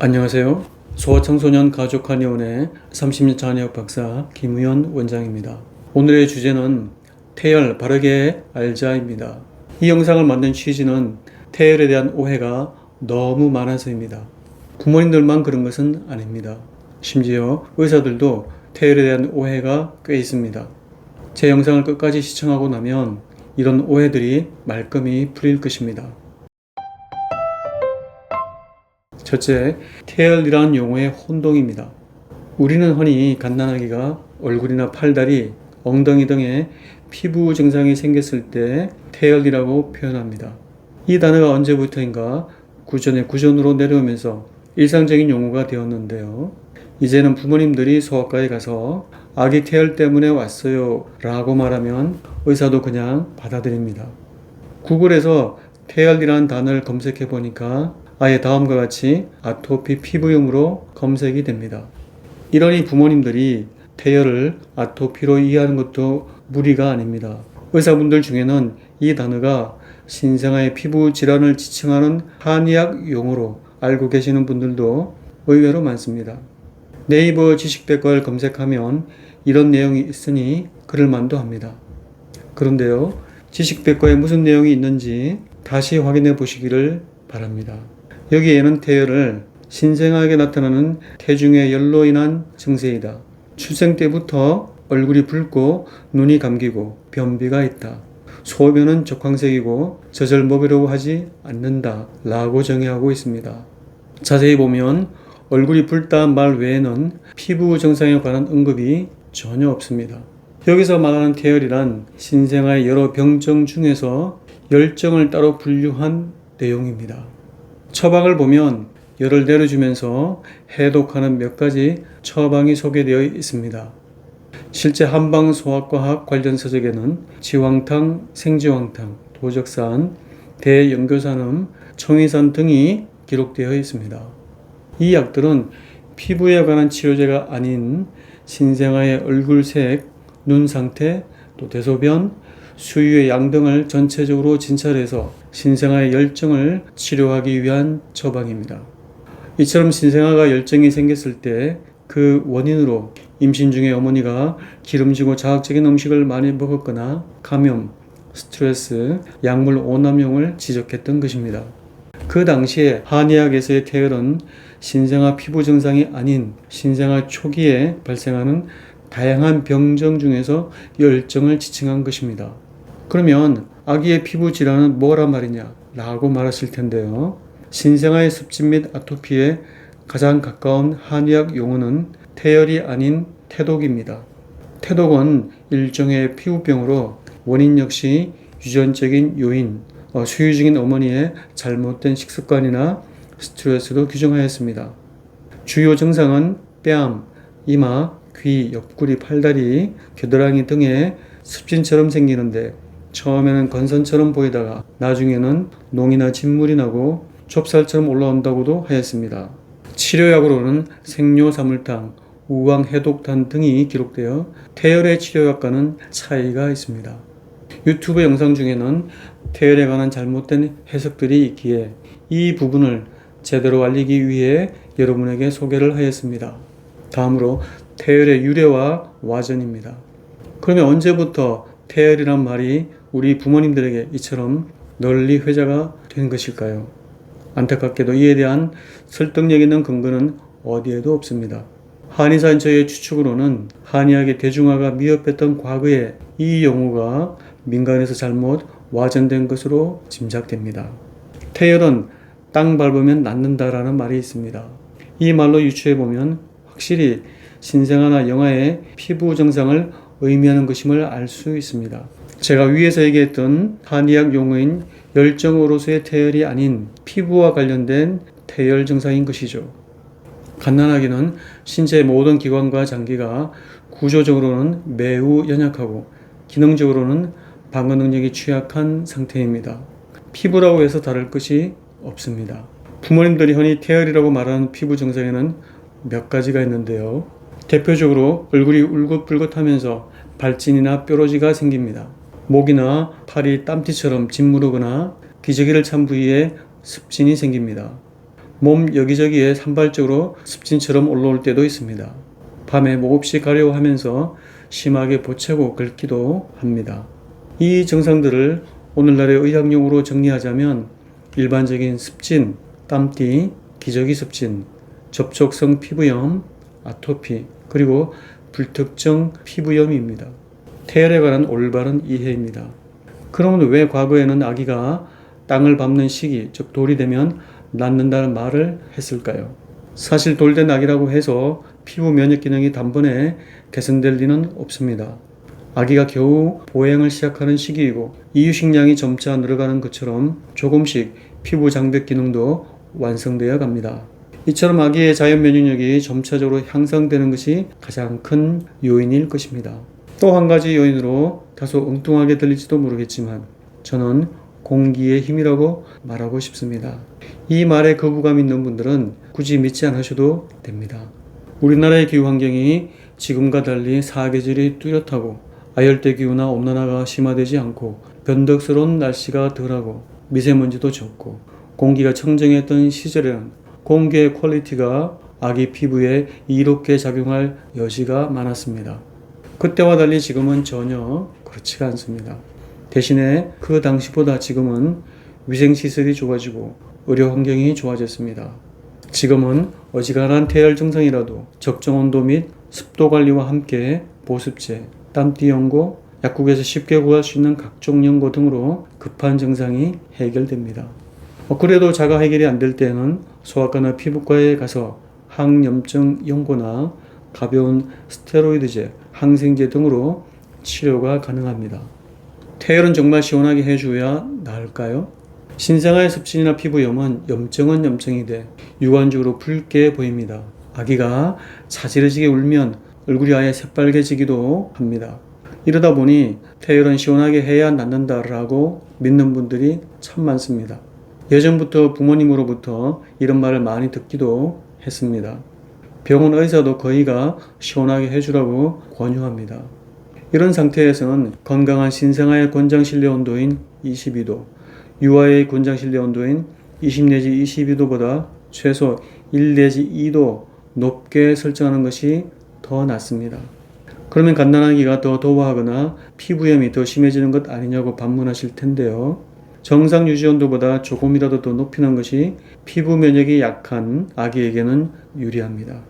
안녕하세요. 소아청소년 가족한의원의 30년 차의학 박사 김우현 원장입니다. 오늘의 주제는 태열 바르게 알자입니다. 이 영상을 만든 취지는 태열에 대한 오해가 너무 많아서입니다. 부모님들만 그런 것은 아닙니다. 심지어 의사들도 태열에 대한 오해가 꽤 있습니다. 제 영상을 끝까지 시청하고 나면 이런 오해들이 말끔히 풀릴 것입니다. 첫째, 태열이라는 용어의 혼동입니다. 우리는 흔히 갓난아기가 얼굴이나 팔다리, 엉덩이 등의 피부 증상이 생겼을 때 태열이라고 표현합니다. 이 단어가 언제부터인가 구전의 구전으로 내려오면서 일상적인 용어가 되었는데요. 이제는 부모님들이 소아과에 가서 아기 태열 때문에 왔어요 라고 말하면 의사도 그냥 받아들입니다. 구글에서 태열이라는 단어를 검색해 보니까 아예 다음과 같이 아토피 피부염으로 검색이 됩니다. 이러니 부모님들이 태열을 아토피로 이해하는 것도 무리가 아닙니다. 의사분들 중에는 이 단어가 신생아의 피부 질환을 지칭하는 한의학 용어로 알고 계시는 분들도 의외로 많습니다. 네이버 지식백과를 검색하면 이런 내용이 있으니 그럴만도 합니다. 그런데요, 지식백과에 무슨 내용이 있는지 다시 확인해 보시기를 바랍니다. 여기에는 태열을 신생아에게 나타나는 태중의 열로 인한 증세이다. 출생 때부터 얼굴이 붉고 눈이 감기고 변비가 있다. 소변은 적황색이고 젖을 먹으려고 하지 않는다 라고 정의하고 있습니다. 자세히 보면 얼굴이 붉다는 말 외에는 피부 증상에 관한 언급이 전혀 없습니다. 여기서 말하는 태열이란 신생아의 여러 병증 중에서 열증을 따로 분류한 내용입니다. 처방을 보면 열을 내려주면서 해독하는 몇 가지 처방이 소개되어 있습니다. 실제 한방소아과학 관련 서적에는 지황탕, 생지황탕, 도적산, 대연교산음, 청의산 등이 기록되어 있습니다. 이 약들은 피부에 관한 치료제가 아닌 신생아의 얼굴색, 눈 상태, 또 대소변, 수유의 양 등을 전체적으로 진찰해서 신생아의 열증을 치료하기 위한 처방입니다. 이처럼 신생아가 열증이 생겼을 때 그 원인으로 임신 중에 어머니가 기름지고 자극적인 음식을 많이 먹었거나 감염, 스트레스, 약물 오남용을 지적했던 것입니다. 그 당시에 한의학에서의 태열은 신생아 피부 증상이 아닌 신생아 초기에 발생하는 다양한 병정 중에서 열증을 지칭한 것입니다. 그러면 아기의 피부 질환은 뭐란 말이냐 라고 말하실 텐데요. 신생아의 습진 및 아토피에 가장 가까운 한의학 용어는 태열이 아닌 태독입니다. 태독은 일종의 피부병으로 원인 역시 유전적인 요인, 수유 중인 어머니의 잘못된 식습관이나 스트레스로 규정하였습니다. 주요 증상은 뺨, 이마, 귀, 옆구리, 팔다리, 겨드랑이 등에 습진처럼 생기는데 처음에는 건선처럼 보이다가 나중에는 농이나 진물이 나고 좁쌀처럼 올라온다고도 하였습니다. 치료약으로는 생료사물탕, 우왕해독탄 등이 기록되어 태열의 치료약과는 차이가 있습니다. 유튜브 영상 중에는 태열에 관한 잘못된 해석들이 있기에 이 부분을 제대로 알리기 위해 여러분에게 소개를 하였습니다. 다음으로 태열의 유래와 와전입니다. 그러면 언제부터 태열이란 말이 우리 부모님들에게 이처럼 널리 회자가 된 것일까요? 안타깝게도 이에 대한 설득력 있는 근거는 어디에도 없습니다. 한의사인처의 추측으로는 한의학의 대중화가 미흡했던 과거에 이 용어가 민간에서 잘못 와전된 것으로 짐작됩니다. 태열은 땅 밟으면 낫는다라는 말이 있습니다. 이 말로 유추해보면 확실히 신생아나 영아의 피부 증상을 의미하는 것임을 알 수 있습니다. 제가 위에서 얘기했던 한의학 용어인 열정으로서의 태열이 아닌 피부와 관련된 태열 증상인 것이죠. 갓난아기는 신체의 모든 기관과 장기가 구조적으로는 매우 연약하고 기능적으로는 방어 능력이 취약한 상태입니다. 피부라고 해서 다를 것이 없습니다. 부모님들이 흔히 태열이라고 말하는 피부 증상에는 몇 가지가 있는데요. 대표적으로 얼굴이 울긋불긋하면서 발진이나 뾰루지가 생깁니다. 목이나 팔이 땀띠처럼 짓무르거나 기저귀를 찬 부위에 습진이 생깁니다. 몸 여기저기에 산발적으로 습진처럼 올라올 때도 있습니다. 밤에 목없이 가려워 하면서 심하게 보채고 긁기도 합니다. 이 증상들을 오늘날의 의학용어로 정리하자면 일반적인 습진, 땀띠, 기저귀 습진, 접촉성 피부염, 아토피, 그리고 불특정 피부염입니다. 태열에 관한 올바른 이해입니다. 그러면 왜 과거에는 아기가 땅을 밟는 시기, 즉 돌이 되면 낫는다는 말을 했을까요? 사실 돌된 아기라고 해서 피부 면역 기능이 단번에 개선될 리는 없습니다. 아기가 겨우 보행을 시작하는 시기이고 이유식량이 점차 늘어가는 것처럼 조금씩 피부 장벽 기능도 완성되어 갑니다. 이처럼 아기의 자연 면역력이 점차적으로 향상되는 것이 가장 큰 요인일 것입니다. 또 한 가지 요인으로 다소 엉뚱하게 들릴지도 모르겠지만 저는 공기의 힘이라고 말하고 싶습니다. 이 말에 거부감 있는 분들은 굳이 믿지 않으셔도 됩니다. 우리나라의 기후 환경이 지금과 달리 사계절이 뚜렷하고 아열대 기후나 온난화가 심화되지 않고 변덕스러운 날씨가 덜하고 미세먼지도 적고 공기가 청정했던 시절에는 공기의 퀄리티가 아기 피부에 이롭게 작용할 여지가 많았습니다. 그때와 달리 지금은 전혀 그렇지가 않습니다. 대신에 그 당시보다 지금은 위생시설이 좋아지고 의료 환경이 좋아졌습니다. 지금은 어지간한 태열 증상이라도 적정 온도 및 습도 관리와 함께 보습제, 땀띠 연고, 약국에서 쉽게 구할 수 있는 각종 연고 등으로 급한 증상이 해결됩니다. 그래도 자가 해결이 안 될 때는 소아과나 피부과에 가서 항염증 연고나 가벼운 스테로이드제, 항생제 등으로 치료가 가능합니다. 태열은 정말 시원하게 해줘야 나을까요? 신생아의 습진이나 피부염은 염증은 염증이되 육안적으로 붉게 보입니다. 아기가 자지러지게 울면 얼굴이 아예 새빨개지기도 합니다. 이러다 보니 태열은 시원하게 해야 낫는다라고 믿는 분들이 참 많습니다. 예전부터 부모님으로부터 이런 말을 많이 듣기도 했습니다. 병원 의사도 거의가 시원하게 해주라고 권유합니다. 이런 상태에서는 건강한 신생아의 권장 실내 온도인 22도, 유아의 권장 실내 온도인 20 내지 22도보다 최소 1 내지 2도 높게 설정하는 것이 더 낫습니다. 그러면 갓난아기가 더 더워하거나 피부염이 더 심해지는 것 아니냐고 반문하실 텐데요. 정상 유지 온도보다 조금이라도 더 높이는 것이 피부 면역이 약한 아기에게는 유리합니다.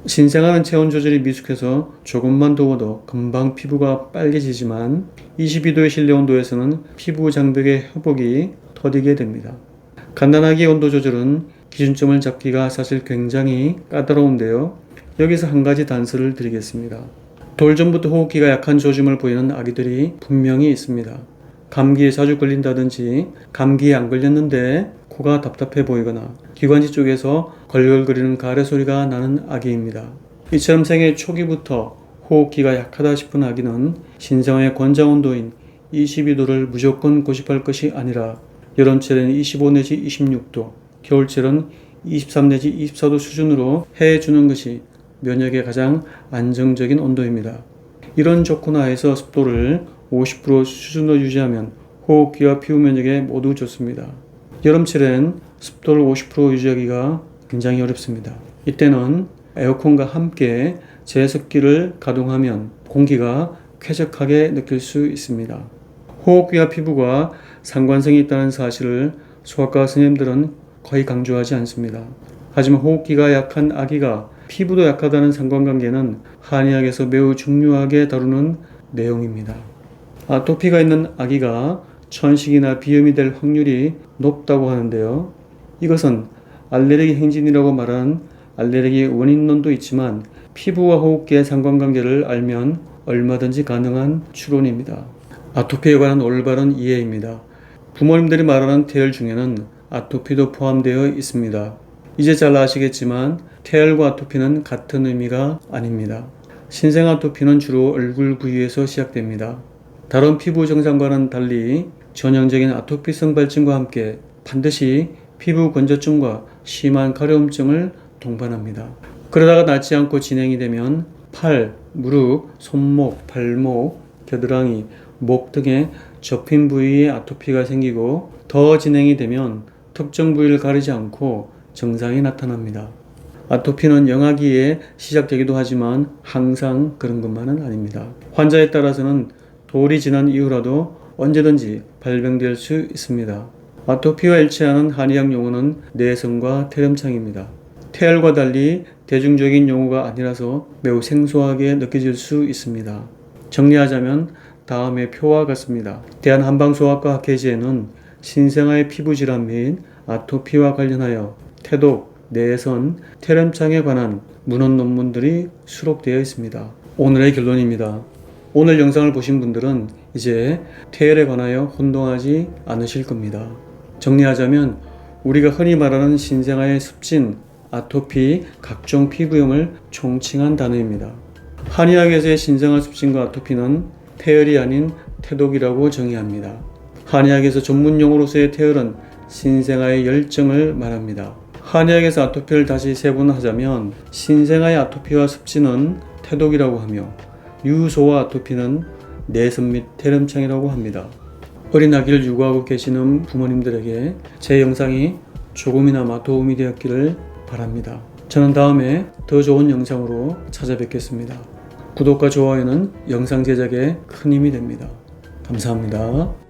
신생아는 체온 조절이 미숙해서 조금만 더워도 금방 피부가 빨개지지만 22도의 실내 온도에서는 피부 장벽의 회복이 더디게 됩니다. 갓난아기 온도 조절은 기준점을 잡기가 사실 굉장히 까다로운데요. 여기서 한 가지 단서를 드리겠습니다. 돌전부터 호흡기가 약한 조짐을 보이는 아기들이 분명히 있습니다. 감기에 자주 걸린다든지 감기에 안 걸렸는데 코가 답답해 보이거나 기관지 쪽에서 걸걸거리는 가래 소리가 나는 아기입니다. 이처럼 생애 초기부터 호흡기가 약하다 싶은 아기는 신생아의 권장 온도인 22도를 무조건 고집할 것이 아니라 여름철에는 25 내지 26도, 겨울철은 23 내지 24도 수준으로 해주는 것이 면역에 가장 안정적인 온도입니다. 이런 조건 하에서 습도를 50% 수준으로 유지하면 호흡기와 피부 면역에 모두 좋습니다. 여름철엔 습도를 50% 유지하기가 굉장히 어렵습니다. 이때는 에어컨과 함께 제습기를 가동하면 공기가 쾌적하게 느낄 수 있습니다. 호흡기와 피부가 상관성이 있다는 사실을 소아과 선생님들은 거의 강조하지 않습니다. 하지만 호흡기가 약한 아기가 피부도 약하다는 상관관계는 한의학에서 매우 중요하게 다루는 내용입니다. 아토피가 있는 아기가 천식이나 비염이 될 확률이 높다고 하는데요. 이것은 알레르기 행진이라고 말하는 알레르기 원인론도 있지만 피부와 호흡기의 상관관계를 알면 얼마든지 가능한 추론입니다. 아토피에 관한 올바른 이해입니다. 부모님들이 말하는 태열 중에는 아토피도 포함되어 있습니다. 이제 잘 아시겠지만 태열과 아토피는 같은 의미가 아닙니다. 신생 아토피는 주로 얼굴 부위에서 시작됩니다. 다른 피부 증상과는 달리 전형적인 아토피성 발진과 함께 반드시 피부 건조증과 심한 가려움증을 동반합니다. 그러다가 낫지 않고 진행이 되면 팔, 무릎, 손목, 발목, 겨드랑이, 목 등의 접힌 부위에 아토피가 생기고 더 진행이 되면 특정 부위를 가리지 않고 증상이 나타납니다. 아토피는 영아기에 시작되기도 하지만 항상 그런 것만은 아닙니다. 환자에 따라서는 돌이 지난 이후라도 언제든지 발병될 수 있습니다. 아토피와 일치하는 한의학 용어는 내성과 태렴창입니다. 태열과 달리 대중적인 용어가 아니라서 매우 생소하게 느껴질 수 있습니다. 정리하자면 다음의 표와 같습니다. 대한한방소아과 학회지에는 신생아의 피부질환 및 아토피와 관련하여 태독, 내선, 태렴창에 관한 문헌 논문들이 수록되어 있습니다. 오늘의 결론입니다. 오늘 영상을 보신 분들은 이제 태열에 관하여 혼동하지 않으실 겁니다. 정리하자면 우리가 흔히 말하는 신생아의 습진, 아토피, 각종 피부염을 총칭한 단어입니다. 한의학에서의 신생아 습진과 아토피는 태열이 아닌 태독이라고 정의합니다. 한의학에서 전문 용어로서의 태열은 신생아의 열증을 말합니다. 한의학에서 아토피를 다시 세분하자면 신생아의 아토피와 습진은 태독이라고 하며 유소와 아토피는 내선 및 태렴창이라고 합니다. 어린 아기를 유구하고 계시는 부모님들에게 제 영상이 조금이나마 도움이 되었기를 바랍니다. 저는 다음에 더 좋은 영상으로 찾아뵙겠습니다. 구독과 좋아요는 영상 제작에 큰 힘이 됩니다. 감사합니다.